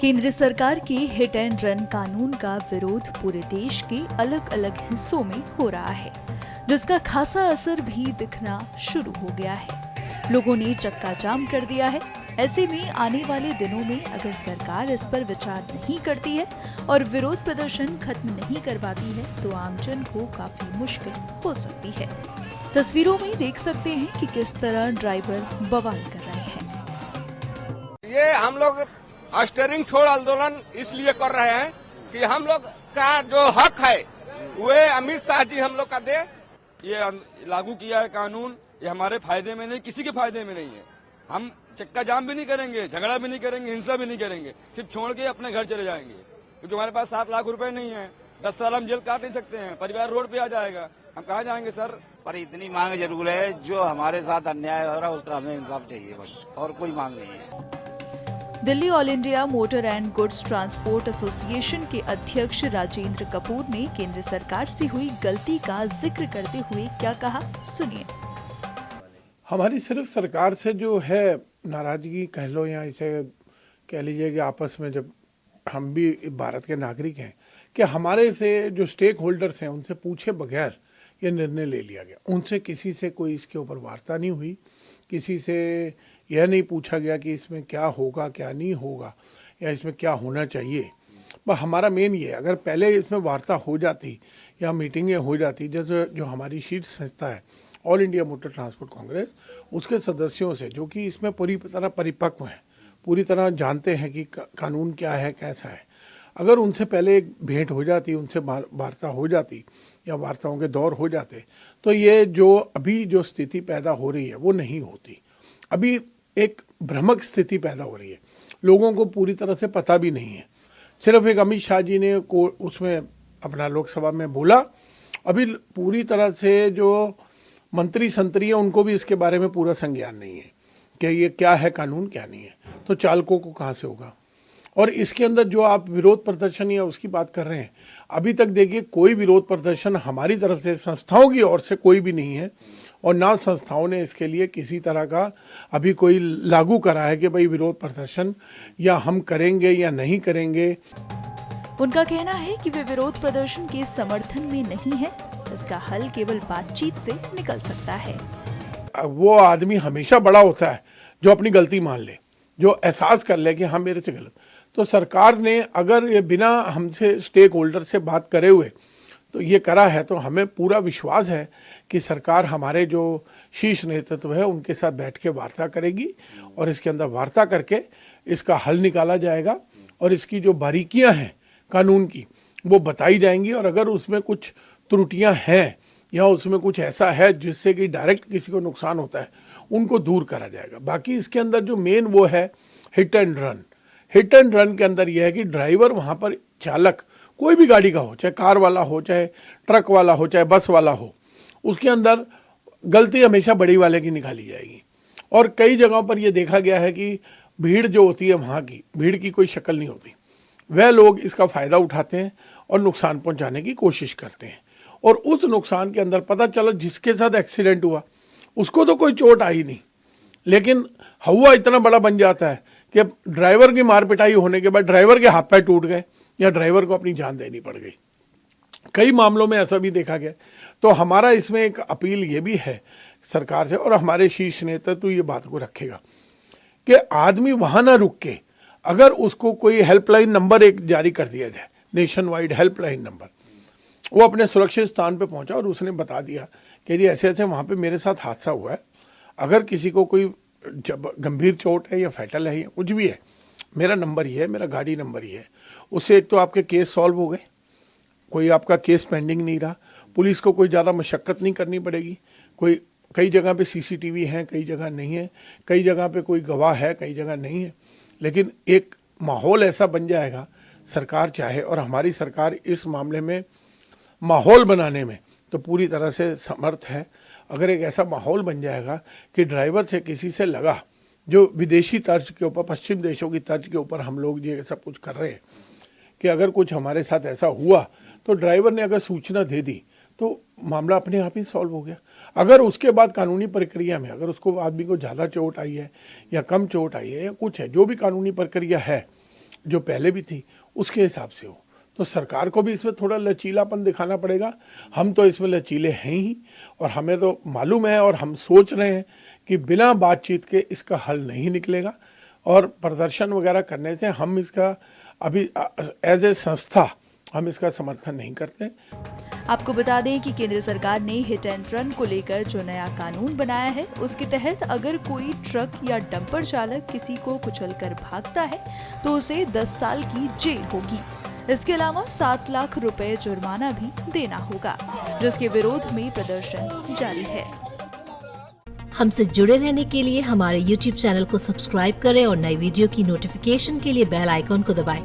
केंद्र सरकार के हिट एंड रन कानून का विरोध पूरे देश के अलग अलग हिस्सों में हो रहा है, जिसका खासा असर भी दिखना शुरू हो गया है। लोगों ने चक्का जाम कर दिया है। ऐसे में आने वाले दिनों में अगर सरकार इस पर विचार नहीं करती है और विरोध प्रदर्शन खत्म नहीं करवाती है तो आमजन को काफी मुश्किल हो सकती है। तस्वीरों में देख सकते हैं कि किस तरह ड्राइवर बवाल कर रहे हैं। ये हम लोग स्टीयरिंग छोड़ आंदोलन इसलिए कर रहे हैं कि हम लोग का जो हक है वे अमित शाह जी हम लोग का दे। ये लागू किया है कानून, ये हमारे फायदे में नहीं, किसी के फायदे में नहीं है। हम चक्का जाम भी नहीं करेंगे, झगड़ा भी नहीं करेंगे, हिंसा भी नहीं करेंगे, सिर्फ छोड़ के अपने घर चले जाएंगे, क्योंकि हमारे पास 7 लाख रुपए नहीं है। 10 साल हम जेल काट नहीं सकते हैं, परिवार रोड पे आ जाएगा, हम कहाँ जाएंगे सर। पर इतनी मांग जरूर है, जो हमारे साथ अन्याय हो रहा है उसका हमें इंसाफ चाहिए, बस और कोई मांग नहीं है। Delhi all India motor and goods transport association के अध्यक्ष राजेंद्र कपूर ने केंद्र सरकार से हुई गलती का जिक्र करते हुए क्या कहा, सुनिए। हमारी सिर्फ सरकार से जो है नाराजगी कह लो या इसे कह लीजिए कि आपस में जब हम भी भारत के नागरिक हैं कि हमारे से जो स्टेक होल्डर्स हैं उनसे पूछे बगैर ये निर्णय ले लिया गया। उनसे किसी से कोई इसके ऊपर वार्ता नहीं हुई, किसी से यह नहीं पूछा गया कि इसमें क्या होगा क्या नहीं होगा या इसमें क्या होना चाहिए। बस हमारा मेन ये, अगर पहले इसमें वार्ता हो जाती या मीटिंगें हो जाती, जैसे जो हमारी शीर्ष संस्था है all India motor transport Congress, उसके सदस्यों से जो कि इसमें पूरी तरह परिपक्व हैं, पूरी तरह जानते हैं कि कानून क्या है कैसा है, अगर उनसे पहले एक भेंट हो जाती, उनसे वार्ता हो जाती या वार्ताओं के दौर हो जाते तो ये जो अभी जो स्थिति पैदा हो रही है वो नहीं होती। अभी एक भ्रमक स्थिति पैदा हो रही है, लोगों को पूरी तरह से पता भी नहीं है। सिर्फ एक अमित शाह जी ने को उसमें अपना लोकसभा में बोला, अभी पूरी तरह से जो मंत्री संतरी हैं उनको भी इसके बारे में पूरा संज्ञान नहीं है कि ये क्या है कानून क्या नहीं है, तो चालकों को कहाँ से होगा। और इसके अंदर जो आप विरोध प्रदर्शन या उसकी बात कर रहे हैं, अभी तक देखिए कोई विरोध प्रदर्शन हमारी तरफ से संस्थाओं की ओर से कोई भी नहीं है और ना संस्थाओं ने इसके लिए किसी तरह का अभी कोई लागू करा है कि भाई विरोध प्रदर्शन या हम करेंगे या नहीं करेंगे। उनका कहना है कि वे विरोध प्रदर्शन के समर्थन में नहीं है, इसका हल केवल बातचीत से निकल सकता है। वो आदमी हमेशा बड़ा होता है जो अपनी गलती मान ले, जो एहसास कर ले कि हाँ मेरे से गलत। तो सरकार ने अगर ये बिना हमसे स्टेक होल्डर से बात करे हुए तो ये करा है, तो हमें पूरा विश्वास है कि सरकार हमारे जो शीर्ष नेतृत्व है उनके साथ बैठ के वार्ता करेगी और इसके अंदर वार्ता करके इसका हल निकाला जाएगा और इसकी जो बारीकियां हैं कानून की वो बताई जाएंगी। और अगर उसमें कुछ त्रुटियां हैं या उसमें कुछ ऐसा है जिससे कि डायरेक्ट किसी को नुकसान होता है, उनको दूर करा जाएगा। बाकी इसके अंदर जो मेन वो है hit and run. Hit and run के अंदर यह है कि ड्राइवर वहाँ पर चालक कोई भी गाड़ी का हो, चाहे कार वाला हो, चाहे ट्रक वाला हो, चाहे बस वाला हो, उसके अंदर गलती हमेशा बड़ी वाले की निकाली जाएगी। और कई जगहों पर यह देखा गया है कि भीड़ जो होती है वहाँ की भीड़ की कोई शक्ल नहीं होती, वह लोग इसका फ़ायदा उठाते हैं और नुकसान पहुँचाने की कोशिश करते हैं। और उस नुकसान के अंदर पता चला जिसके साथ एक्सीडेंट हुआ उसको तो कोई चोट आई नहीं, लेकिन हवा इतना बड़ा बन जाता है कि ड्राइवर की मार पिटाई होने के बाद ड्राइवर के हाथ पैर टूट गए या ड्राइवर को अपनी जान देनी पड़ गई। कई मामलों में ऐसा भी देखा गया। तो हमारा इसमें एक अपील ये भी है सरकार से, और हमारे शीर्ष नेता तो ये बात को रखेगा कि आदमी वहाँ ना रुक के, अगर उसको कोई हेल्पलाइन नंबर एक जारी कर दिया जाए, नेशन वाइड हेल्पलाइन नंबर, वो अपने सुरक्षित स्थान पे पहुंचा और उसने बता दिया कि जी ऐसे ऐसे वहाँ पे मेरे साथ हादसा हुआ है, अगर किसी को कोई गंभीर चोट है या फैटल है या कुछ भी है, मेरा नंबर ये है, मेरा गाड़ी नंबर ये है। उससे एक तो आपके केस सॉल्व हो गए, कोई आपका केस पेंडिंग नहीं रहा, पुलिस को कोई ज़्यादा मशक्क़त नहीं करनी पड़ेगी। कई जगह पे सीसीटीवी है, कई जगह नहीं है, कई जगह पे कोई गवाह है, कई जगह नहीं है, लेकिन एक माहौल ऐसा बन जाएगा, सरकार चाहे और हमारी सरकार इस मामले में माहौल बनाने में तो पूरी तरह से समर्थ है। अगर एक ऐसा माहौल बन जाएगा कि ड्राइवर से किसी से लगा, जो विदेशी तर्ज के ऊपर, पश्चिम देशों की तर्ज के ऊपर हम लोग ये सब कुछ कर रहे हैं कि अगर कुछ हमारे साथ ऐसा हुआ तो ड्राइवर ने अगर सूचना दे दी तो मामला अपने आप ही सॉल्व हो गया। अगर उसके बाद कानूनी प्रक्रिया में अगर उसको आदमी को ज़्यादा चोट आई है या कम चोट आई है या कुछ है, जो भी कानूनी प्रक्रिया है जो पहले भी थी उसके हिसाब से हो। तो सरकार को भी इसमें थोड़ा लचीलापन दिखाना पड़ेगा। हम तो इसमें लचीले हैं ही, और हमें तो मालूम है और हम सोच रहे हैं कि बिना बातचीत के इसका हल नहीं निकलेगा, और प्रदर्शन वगैरह करने से हम इसका अभी एज ए संस्था हम इसका समर्थन नहीं करते। आपको बता दें कि केंद्र सरकार ने हिट एंड रन को लेकर जो नया कानून बनाया है, उसके तहत अगर कोई ट्रक या डंपर चालक किसी को कुचलकर भागता है तो उसे 10 साल की जेल होगी। इसके अलावा 7 लाख रुपए जुर्माना भी देना होगा, जिसके विरोध में प्रदर्शन जारी है। हमसे जुड़े रहने के लिए हमारे YouTube चैनल को सब्सक्राइब करें और नई वीडियो की नोटिफिकेशन के लिए बेल आइकॉन को दबाएं।